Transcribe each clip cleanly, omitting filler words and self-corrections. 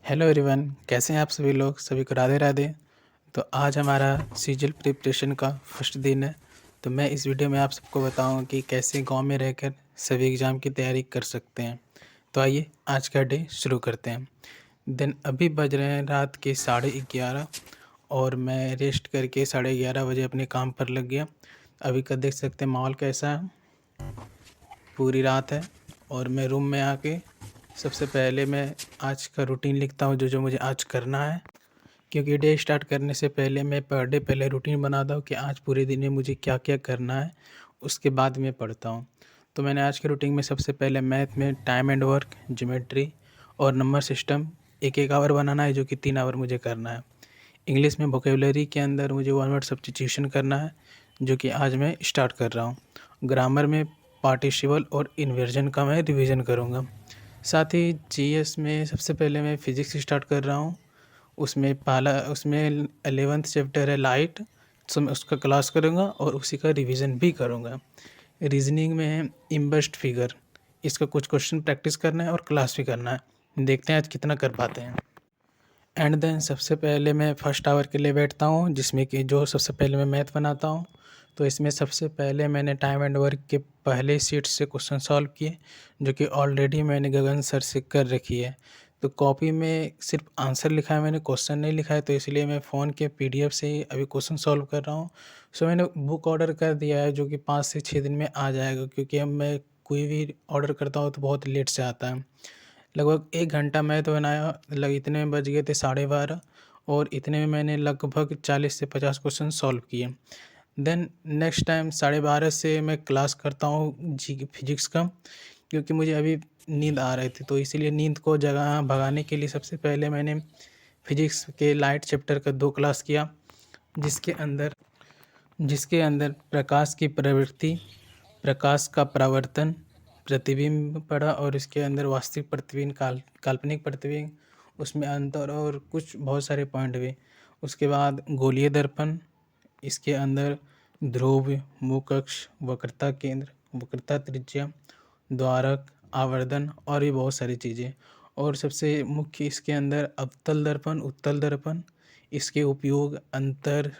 Hello everyone, कैसे हैं आप सभी लोग? सभी को राधे राधे। तो आज हमारा सीजल प्रिपरेशन का फर्स्ट दिन है। तो मैं इस वीडियो में आप सबको बताऊंगा कि कैसे गांव में रहकर सभी एग्ज़ाम की तैयारी कर सकते हैं। तो आइए आज का डे शुरू करते हैं। दिन अभी बज रहे हैं रात के 11:30 और मैं रेस्ट करके 11:30 बजे अपने काम पर लग गया। अभी का देख सकते हैं माहौल कैसा है, पूरी रात है। और मैं रूम में आके सबसे पहले मैं आज का रूटीन लिखता हूँ, जो जो मुझे आज करना है। क्योंकि डे स्टार्ट करने से पहले मैं पर डे पहले रूटीन बनाता हूँ कि आज पूरे दिन में मुझे क्या क्या करना है, उसके बाद मैं पढ़ता हूँ। तो मैंने आज के रूटीन में सबसे पहले मैथ में टाइम एंड वर्क, ज्योमेट्री और नंबर सिस्टम एक एक आवर बनाना है, जो कि 3 आवर मुझे करना है। इंग्लिश में वोकेबलरी के अंदर मुझे वन वर्ड सब्स्टिट्यूशन करना है, जो कि आज मैं स्टार्ट कर रहा हूँ। ग्रामर में पार्टिसिपल और इन्वर्जन का मैं रिवीजन करूँगा। साथ ही जीएस में सबसे पहले मैं फिज़िक्स स्टार्ट कर रहा हूँ। उसमें 11th चैप्टर है लाइट, तो मैं उसका क्लास करूँगा और उसी का रिवीजन भी करूँगा। रीजनिंग में है इम्बस्ट फिगर, इसका कुछ क्वेश्चन प्रैक्टिस करना है और क्लास भी करना है। देखते हैं आज कितना कर पाते हैं। एंड देन सबसे पहले मैं फर्स्ट आवर के लिए बैठता हूँ, जिसमें कि जो सबसे पहले मैं मैथ बनाता हूँ। तो इसमें सबसे पहले मैंने टाइम एंड वर्क के पहले शीट से क्वेश्चन सॉल्व किए, जो कि ऑलरेडी मैंने गगन सर से कर रखी है। तो कॉपी में सिर्फ आंसर लिखा है, मैंने क्वेश्चन नहीं लिखा है, तो इसलिए मैं फ़ोन के पीडीएफ से ही अभी क्वेश्चन सॉल्व कर रहा हूँ। सो मैंने बुक ऑर्डर कर दिया है, जो कि 5 से 6 दिन में आ जाएगा, क्योंकि अब मैं कोई भी ऑर्डर करता हूँ तो बहुत लेट से आता है। लगभग 1 घंटा मैं तो बनाया, इतने में बज गए थे 12:30 और इतने में मैंने लगभग 40 से 50 क्वेश्चन सॉल्व किए। देन नेक्स्ट टाइम 12:30 से मैं क्लास करता हूँ फिजिक्स का, क्योंकि मुझे अभी नींद आ रही थी। तो इसीलिए नींद को भगाने के लिए सबसे पहले मैंने फिजिक्स के लाइट चैप्टर का 2 क्लास किया, जिसके अंदर जिसके अंदर प्रकाश की प्रवृत्ति, प्रकाश का परावर्तन, प्रतिबिंब पढ़ा और इसके अंदर वास्तविक प्रतिबिंब, काल्पनिक प्रतिबिंब, उसमें अंतर और कुछ बहुत सारे पॉइंट भी। उसके बाद गोलीय दर्पण, इसके अंदर ध्रुव, मुख अक्ष, वक्रता केंद्र, वक्रता त्रिज्या, द्वारक, आवर्धन और भी बहुत सारी चीज़ें। और सबसे मुख्य इसके अंदर अवतल दर्पण, उत्तल दर्पण, इसके उपयोग, अंतर,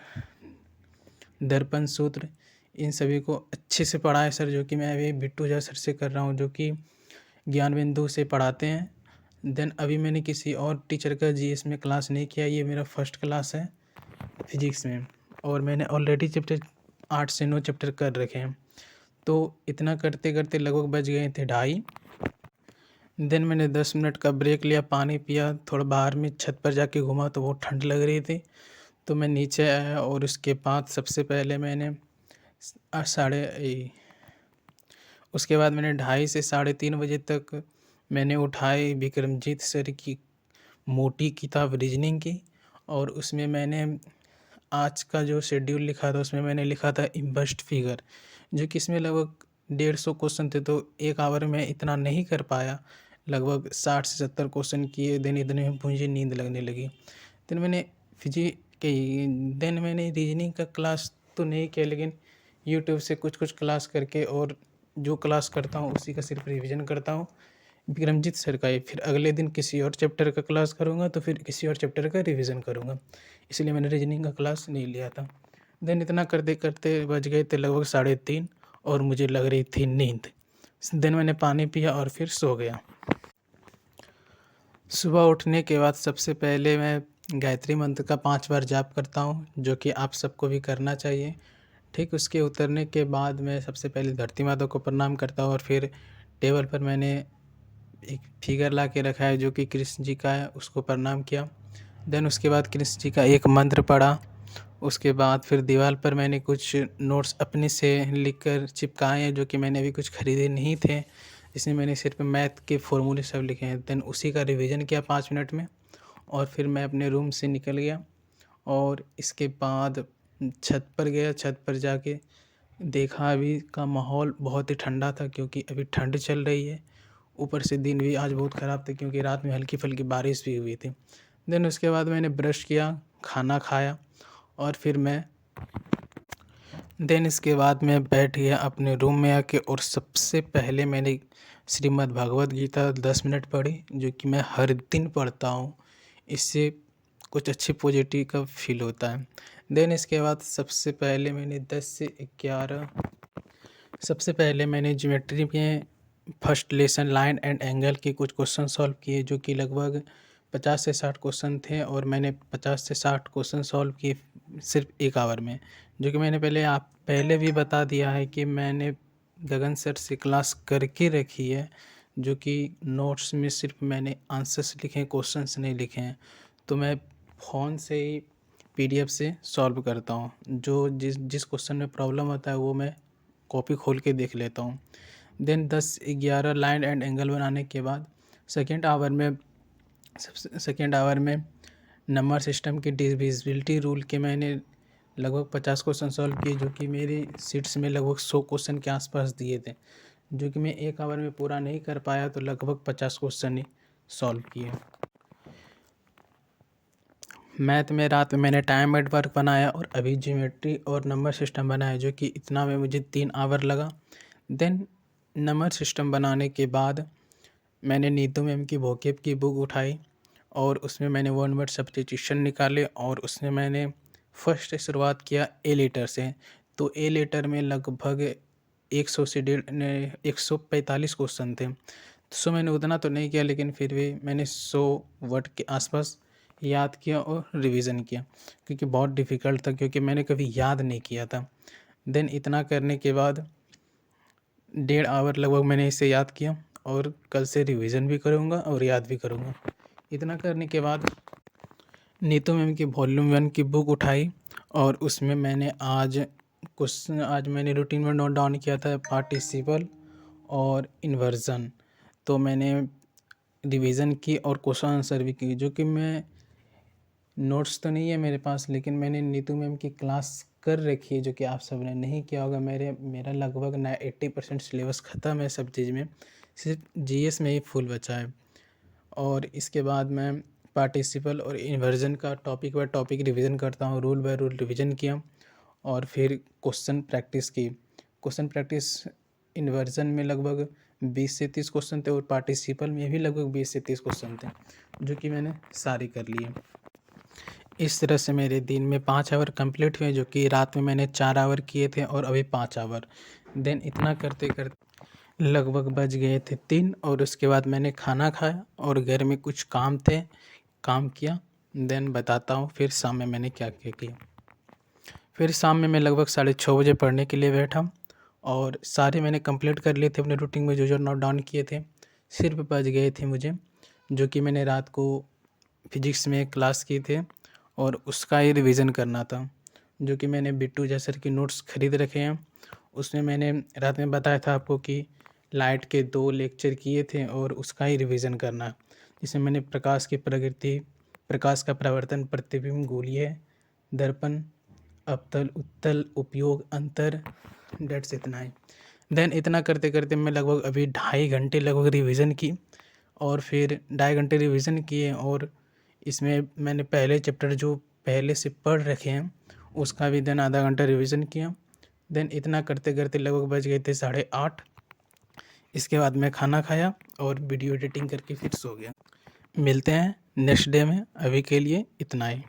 दर्पण सूत्र, इन सभी को अच्छे से पढ़ा है सर, जो कि मैं अभी बिट्टू झा सर से कर रहा हूँ, जो कि ज्ञान बिंदु से पढ़ाते हैं। देन अभी मैंने किसी और टीचर का जीएस में क्लास नहीं किया, ये मेरा फर्स्ट क्लास है फिजिक्स में। और मैंने ऑलरेडी चैप्टर 8 से 9 चैप्टर कर रखे हैं। तो इतना करते करते लगभग बज गए थे 2:30। देन मैंने 10 मिनट का ब्रेक लिया, पानी पिया, थोड़ा बाहर में छत पर जाके घूमा तो बहुत ठंड लग रही थी। तो मैं नीचे आया और उसके बाद सबसे पहले मैंने उसके बाद मैंने 2:30 से 3:30 बजे तक मैंने उठाई विक्रमजीत सर की मोटी किताब रीजनिंग की। और उसमें मैंने आज का जो शेड्यूल लिखा था, उसमें मैंने लिखा था इम्बस्ट फिगर, जो कि इसमें लगभग 150 क्वेश्चन थे। तो 1 आवर में इतना नहीं कर पाया, लगभग 60 से 70 क्वेश्चन किए। देन इतने में मुझे नींद लगने लगी। देन मैंने देन मैंने रीजनिंग का क्लास तो नहीं किया, लेकिन यूट्यूब से कुछ कुछ क्लास करके और जो क्लास करता हूँ उसी का सिर्फ रिवीजन करता हूँ, विक्रमजीत सर का ही। फिर अगले दिन किसी और चैप्टर का क्लास करूँगा, तो फिर किसी और चैप्टर का रिवीजन करूँगा, इसलिए मैंने रीजनिंग का क्लास नहीं लिया था। देन इतना करते करते बज गए थे लगभग 3:30 और मुझे लग रही थी नींद। देन मैंने पानी पिया और फिर सो गया। सुबह उठने के बाद सबसे पहले मैं गायत्री मंत्र का 5 बार जाप करता हूँ, जो कि आप सबको भी करना चाहिए। ठीक उसके उतरने के बाद मैं सबसे पहले धरती माता को प्रणाम करता हूँ और फिर टेबल पर मैंने एक फिगर ला के रखा है, जो कि कृष्ण जी का है, उसको प्रणाम किया। देन उसके बाद कृष्ण जी का एक मंत्र पढ़ा। उसके बाद फिर दीवार पर मैंने कुछ नोट्स अपने से लिखकर चिपकाए हैं, जो कि मैंने अभी कुछ खरीदे नहीं थे, इसमें मैंने सिर्फ मैथ के फॉर्मूले सब लिखे हैं। देन उसी का रिवीजन किया 5 मिनट में और फिर मैं अपने रूम से निकल गया। और इसके बाद छत पर गया, छत पर जाके देखा अभी का माहौल बहुत ही ठंडा था, क्योंकि अभी ठंड चल रही है। ऊपर से दिन भी आज बहुत ख़राब था, क्योंकि रात में हल्की फुल्की बारिश भी हुई थी। देन उसके बाद मैंने ब्रश किया, खाना खाया और फिर इसके बाद मैं बैठ गया अपने रूम में आके, और सबसे पहले मैंने श्रीमद् भागवत गीता 10 मिनट पढ़ी, जो कि मैं हर दिन पढ़ता हूँ, इससे कुछ अच्छी पॉजिटिव का फील होता है। देन इसके बाद सबसे पहले मैंने ज्योमेट्री में first lesson line and angle के कुछ क्वेश्चन सॉल्व किए, जो कि लगभग 50 से 60 क्वेश्चन थे, और मैंने 50 से 60 क्वेश्चन सॉल्व किए सिर्फ 1 आवर में। जो कि मैंने पहले भी बता दिया है कि मैंने गगन सर से क्लास करके रखी है, जो कि नोट्स में सिर्फ मैंने आंसर्स लिखे हैं, क्वेश्चंस नहीं लिखे हैं। तो मैं फ़ोन से ही PDF से सॉल्व करता हूँ। जो जिस क्वेश्चन में प्रॉब्लम होता है वो मैं कॉपी खोल के देख लेता हूँ। देन 10-11 लाइन एंड एंगल बनाने के बाद सेकेंड आवर में नंबर सिस्टम की डिविजिबिलिटी रूल के मैंने लगभग 50 क्वेश्चन सॉल्व किए, जो कि मेरी शीट्स में लगभग 100 क्वेश्चन के आसपास दिए थे, जो कि मैं 1 आवर में पूरा नहीं कर पाया, तो लगभग 50 क्वेश्चन ही सॉल्व किए। मैथ में रात में मैंने टाइम एट वर्क बनाया, और अभी ज्योमेट्री और नंबर सिस्टम बनाया, जो कि इतना में मुझे 3 आवर लगा। देन नंबर सिस्टम बनाने के बाद मैंने नीतू मैम की वोकेब की बुक उठाई, और उसमें मैंने 1 वर्ड सब्स्टिट्यूशन निकाले, और उसमें मैंने फर्स्ट शुरुआत किया ए लेटर से। तो ए लेटर में लगभग 100 से 145 क्वेश्चन थे। सो मैंने उतना तो नहीं किया, लेकिन फिर भी मैंने 100 वर्ड के आसपास याद किया और रिवीजन किया, क्योंकि बहुत डिफ़िकल्ट था, क्योंकि मैंने कभी याद नहीं किया था। देन इतना करने के बाद 1.5 आवर लगभग मैंने इसे याद किया, और कल से रिवीजन भी करूँगा और याद भी करूँगा। इतना करने के बाद नीतू मैम की वॉल्यूम 1 की बुक उठाई, और उसमें मैंने आज मैंने रूटीन में नोट डाउन किया था पार्टिसिपल और इन्वर्जन। तो मैंने रिवीजन की और क्वेश्चन आंसर भी की, जो कि मैं नोट्स तो नहीं है मेरे पास, लेकिन मैंने नीतू मैम की क्लास कर रखी है, जो कि आप सब ने नहीं किया होगा। मेरा लगभग 80% सिलेबस ख़त्म है सब चीज़ में, सिर्फ GS में ही फुल बचा है। और इसके बाद मैं पार्टिसिपल और इन्वर्जन का टॉपिक बाय टॉपिक रिवीजन करता हूँ, रूल बाय रूल रिवीजन किया, और फिर क्वेश्चन प्रैक्टिस की। क्वेश्चन प्रैक्टिस इन्वर्जन में लगभग 20 से 30 क्वेश्चन थे, और पार्टिसिपल में भी लगभग 20 से 30 क्वेश्चन थे, जो कि मैंने सारे कर लिए। इस तरह से मेरे दिन में 5 आवर कंप्लीट हुए, जो कि रात में मैंने 4 आवर किए थे, और अभी 5 आवर। देन इतना करते करते लगभग बज गए थे 3, और उसके बाद मैंने खाना खाया, और घर में कुछ काम थे, काम किया। देन बताता हूँ फिर शाम में मैंने क्या क्या किया। फिर शाम में मैं लगभग 6:30 बजे पढ़ने के लिए बैठा, और सारे मैंने कंप्लीट कर लिए थे अपने रूटीन में, जो नोट डाउन किए थे। सिर्फ बच गए थे मुझे, जो कि मैंने रात को फिजिक्स में क्लास की थे, और उसका ही रिवीजन करना था, जो कि मैंने बिट्टू जैसर की नोट्स खरीद रखे हैं। उसमें मैंने रात में बताया था आपको कि लाइट के 2 लेक्चर किए थे, और उसका ही रिवीजन करना है। जिसमें मैंने प्रकाश की प्रकृति, प्रकाश का प्रवर्तन, प्रतिबिंब, गोलीय दर्पण, अवतल उत्तल, उपयोग, अंतर, डेट्स इतना ही। देन इतना करते करते मैं लगभग अभी 2.5 घंटे लगभग रिवीजन की, और फिर 2.5 घंटे रिवीजन किए, और इसमें मैंने पहले चैप्टर जो पहले से पढ़ रखे हैं उसका भी देन आधा घंटा रिवीजन किया। देन इतना करते करते लगभग बज गए थे 8:30। इसके बाद मैं खाना खाया और वीडियो एडिटिंग करके फिर सो गया। मिलते हैं नेक्स्ट डे में, अभी के लिए इतना ही।